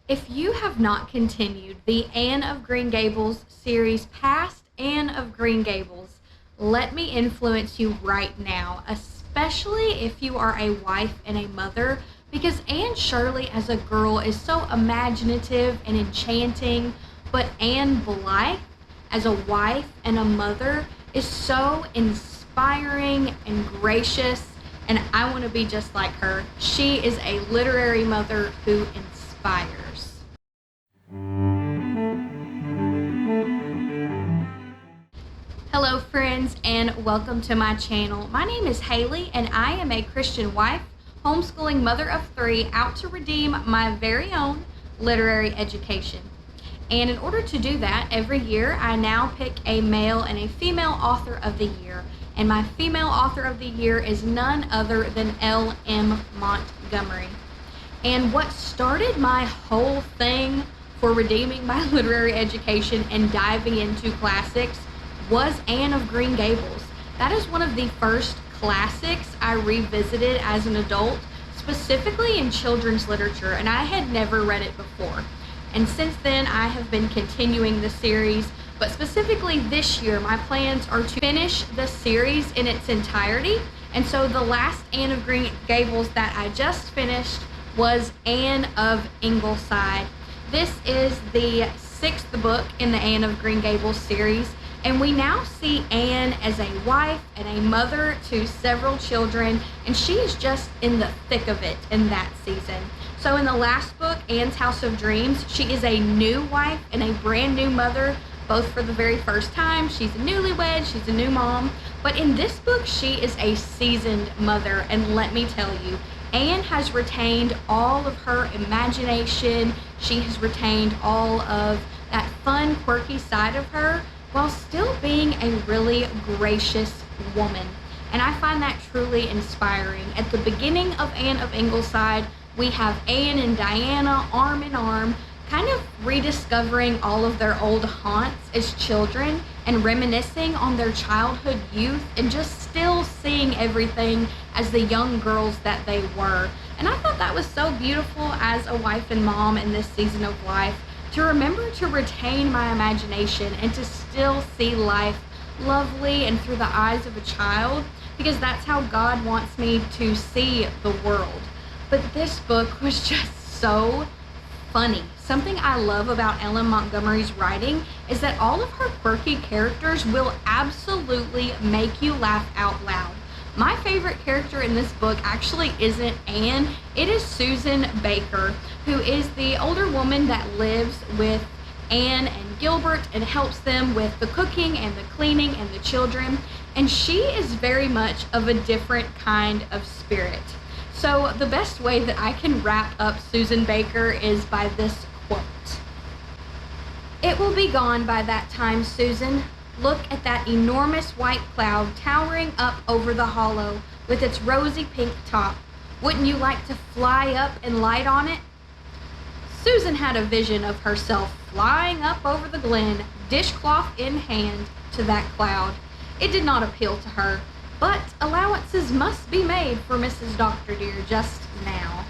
If you have not continued the Anne of Green Gables series past Anne of Green Gables, let me influence you right now, especially if you are a wife and a mother, because Anne Shirley as a girl is so imaginative and enchanting, but Anne Blythe as a wife and a mother is so inspiring and gracious, and I want to be just like her. She is a literary mother who inspires. Hello friends, and welcome to my channel. My name is Haley and I am a Christian wife, homeschooling mother of 3, out to redeem my very own literary education. And in order to do that, every year I now pick a male and a female author of the year. And my female author of the year is none other than L.M. Montgomery. And what started my whole thing for redeeming my literary education and diving into classics was Anne of Green Gables. That is one of the first classics I revisited as an adult, specifically in children's literature, and I had never read it before. And since then, I have been continuing the series, but specifically this year, my plans are to finish the series in its entirety. And so the last Anne of Green Gables that I just finished was Anne of Ingleside. This is the 6th book in the Anne of Green Gables series, and we now see Anne as a wife and a mother to several children, and she is just in the thick of it in that season. So in the last book, Anne's House of Dreams, she is a new wife and a brand new mother, both for the very first time. She's a newlywed, she's a new mom. But in this book, she is a seasoned mother, and let me tell you, Anne has retained all of her imagination. She has retained all of that fun, quirky side of her, while still being a really gracious woman. And I find that truly inspiring. At the beginning of Anne of Ingleside, we have Anne and Diana arm in arm, kind of rediscovering all of their old haunts as children and reminiscing on their childhood youth and just still seeing everything as the young girls that they were. And I thought that was so beautiful as a wife and mom in this season of life, to remember to retain my imagination and to still see life lovely and through the eyes of a child, because that's how God wants me to see the world. But this book was just so funny. Something I love about L.M. Montgomery's writing is that all of her quirky characters will absolutely make you laugh out loud. My favorite character in this book actually isn't Anne, it is Susan Baker, who is the older woman that lives with Anne and Gilbert and helps them with the cooking and the cleaning and the children. And she is very much of a different kind of spirit. So the best way that I can wrap up Susan Baker is by this quote. "It will be gone by that time, Susan. Look at that enormous white cloud towering up over the hollow with its rosy pink top. Wouldn't you like to fly up and light on it?" Susan had a vision of herself flying up over the glen, dishcloth in hand, to that cloud. It did not appeal to her, but allowances must be made for Mrs. Dr. Dear just now.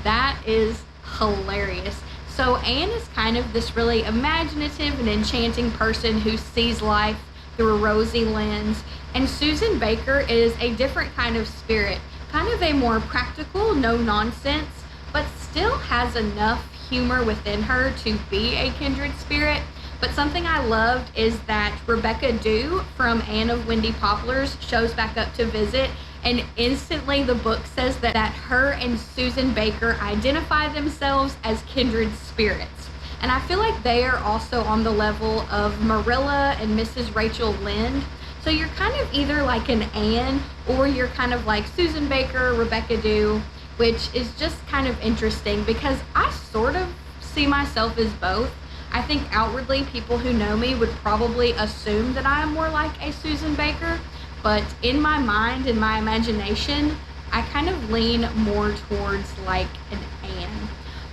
That is hilarious. So Anne is kind of this really imaginative and enchanting person who sees life through a rosy lens, and Susan Baker is a different kind of spirit, kind of a more practical, no nonsense, but still has enough humor within her to be a kindred spirit. But something I loved is that Rebecca Dew from Anne of Windy Poplars shows back up to visit, and instantly the book says that her and Susan Baker identify themselves as kindred spirits. And I feel like they are also on the level of Marilla and Mrs. Rachel Lynde. So you're kind of either like an Anne or you're kind of like Susan Baker, Rebecca Dew, which is just kind of interesting because I sort of see myself as both. I think outwardly people who know me would probably assume that I am more like a Susan Baker, but in my mind and my imagination, I kind of lean more towards like an Anne.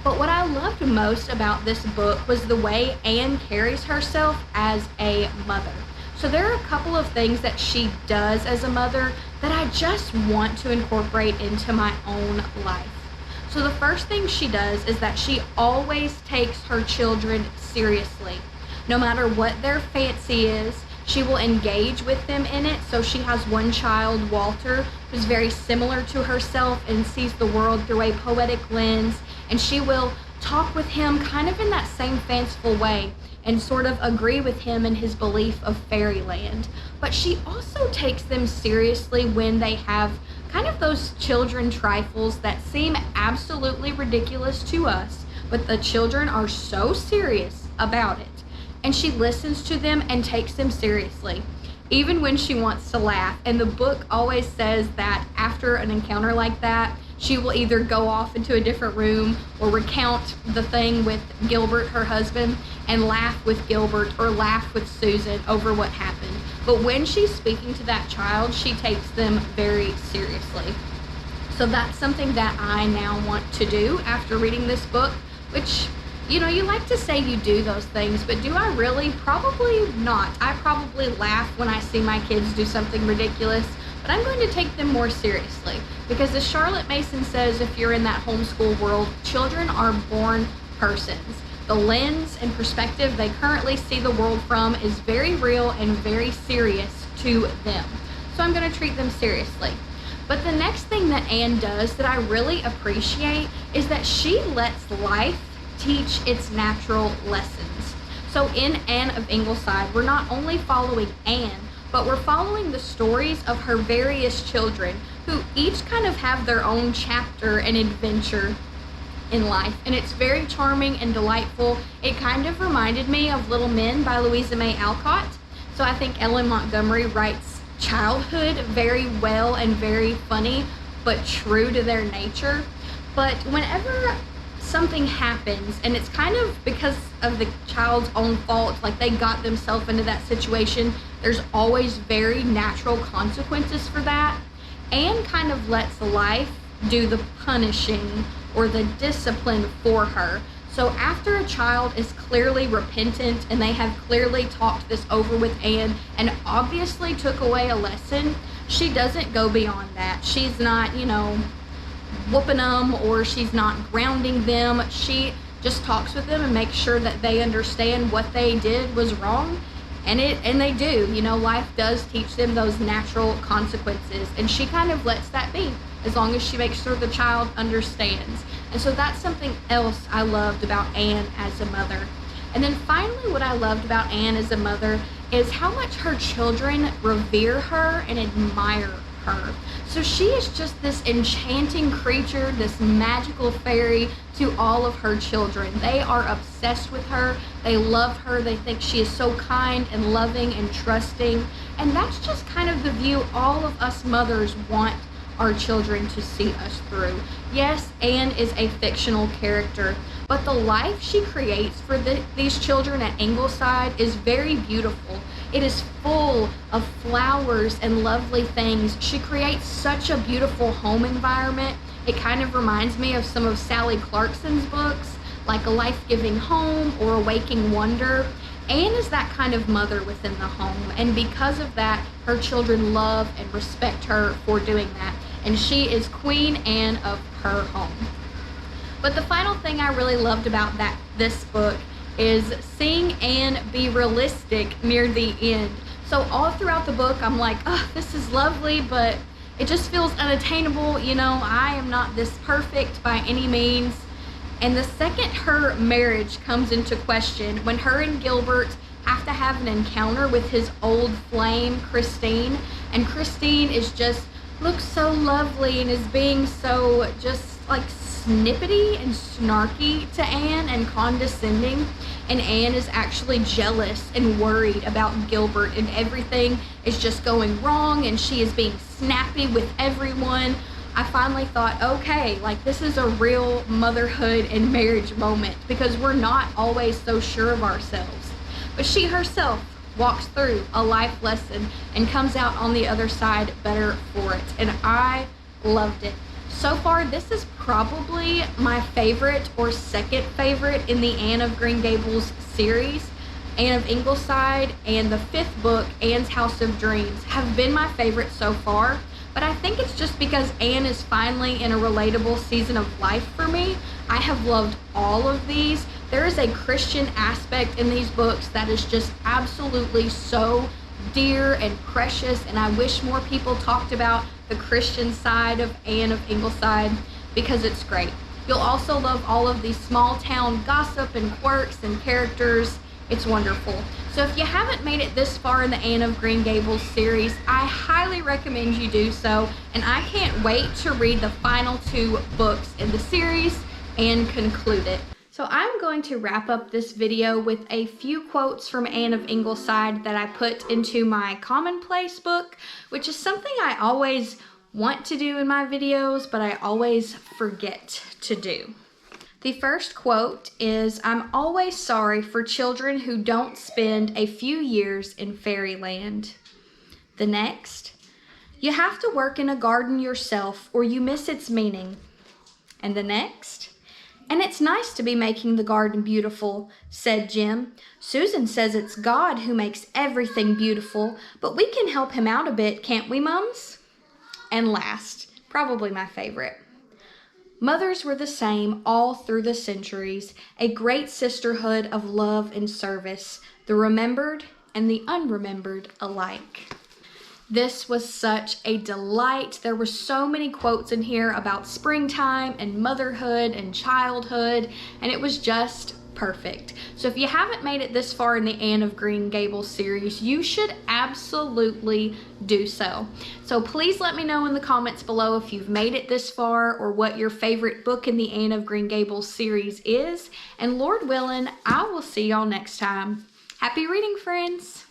But what I loved most about this book was the way Anne carries herself as a mother. So there are a couple of things that she does as a mother that I just want to incorporate into my own life. So the first thing she does is that she always takes her children seriously. No matter what their fancy is, she will engage with them in it. So she has one child, Walter, who's very similar to herself and sees the world through a poetic lens, and she will talk with him kind of in that same fanciful way and sort of agree with him in his belief of fairyland. But she also takes them seriously when they have kind of those children trifles that seem absolutely ridiculous to us, but the children are so serious about it. And she listens to them and takes them seriously, even when she wants to laugh. And the book always says that after an encounter like that, she will either go off into a different room or recount the thing with Gilbert, her husband, and laugh with Gilbert or laugh with Susan over what happened. But when she's speaking to that child, she takes them very seriously. So that's something that I now want to do after reading this book, which, you know, you like to say you do those things, but do I really? Probably not. I probably laugh when I see my kids do something ridiculous, but I'm going to take them more seriously, because as Charlotte Mason says, if you're in that homeschool world, children are born persons. The lens and perspective they currently see the world from is very real and very serious to them. So I'm going to treat them seriously. But the next thing that Anne does that I really appreciate is that she lets life teach its natural lessons. So in Anne of Ingleside, we're not only following Anne, but we're following the stories of her various children who each kind of have their own chapter and adventure in life. And it's very charming and delightful. It kind of reminded me of Little Men by Louisa May Alcott. So I think Ellen Montgomery writes childhood very well and very funny, but true to their nature. But whenever something happens and it's kind of because of the child's own fault, like they got themselves into that situation, there's always very natural consequences for that. Anne kind of lets life do the punishing or the discipline for her. So after a child is clearly repentant and they have clearly talked this over with Anne and obviously took away a lesson, she doesn't go beyond that. She's not, you know, whooping them or she's not grounding them. She just talks with them and makes sure that they understand what they did was wrong. And they do, you know, life does teach them those natural consequences, and she kind of lets that be as long as she makes sure the child understands. And so that's something else I loved about Anne as a mother. And then finally, what I loved about Anne as a mother is how much her children revere her and admire her. So she is just this enchanting creature, this magical fairy to all of her children. They are obsessed with her. They love her. They think she is so kind and loving and trusting. And that's just kind of the view all of us mothers want our children to see us through. Yes, Anne is a fictional character, but the life she creates for these children at Ingleside is very beautiful. It is full of flowers and lovely things. She creates such a beautiful home environment. It kind of reminds me of some of Sally Clarkson's books, like A Life-Giving Home or A Waking Wonder. Anne is that kind of mother within the home, and because of that, her children love and respect her for doing that. And she is Queen Anne of her home. But the final thing I really loved about this book is seeing Anne be realistic near the end. So all throughout the book, I'm like, oh, this is lovely, but it just feels unattainable. You know, I am not this perfect by any means. And the second her marriage comes into question, when her and Gilbert have to have an encounter with his old flame, Christine, and Christine looks so lovely and is being so just like snippety and snarky to Anne and condescending, and Anne is actually jealous and worried about Gilbert, and everything is just going wrong and she is being snappy with everyone. I finally thought, okay, like this is a real motherhood and marriage moment, because we're not always so sure of ourselves. But she herself walks through a life lesson and comes out on the other side better for it. And I loved it. So far, this is probably my favorite or second favorite in the Anne of Green Gables series. Anne of Ingleside and the fifth book, Anne's House of Dreams, have been my favorite so far. but I think it's just because Anne is finally in a relatable season of life for me. I have loved all of these. There is a Christian aspect in these books that is just absolutely so dear and precious, and I wish more people talked about the Christian side of Anne of Ingleside because it's great. You'll also love all of these small town gossip and quirks and characters. It's wonderful. So if you haven't made it this far in the Anne of Green Gables series, I highly recommend you do so, and I can't wait to read the final 2 books in the series and conclude it. So I'm going to wrap up this video with a few quotes from Anne of Ingleside that I put into my commonplace book, which is something I always want to do in my videos, but I always forget to do. The first quote is, "I'm always sorry for children who don't spend a few years in fairyland." The next, "You have to work in a garden yourself or you miss its meaning." And the next, "And it's nice to be making the garden beautiful," said Jim. "Susan says it's God who makes everything beautiful, but we can help him out a bit, can't we, mums?" And last, probably my favorite, "Mothers were the same all through the centuries, a great sisterhood of love and service, the remembered and the unremembered alike." This was such a delight. There were so many quotes in here about springtime and motherhood and childhood, and it was just perfect. So if you haven't made it this far in the Anne of Green Gables series, you should absolutely do so. So please let me know in the comments below if you've made it this far or what your favorite book in the Anne of Green Gables series is. And Lord willing, I will see y'all next time. Happy reading, friends.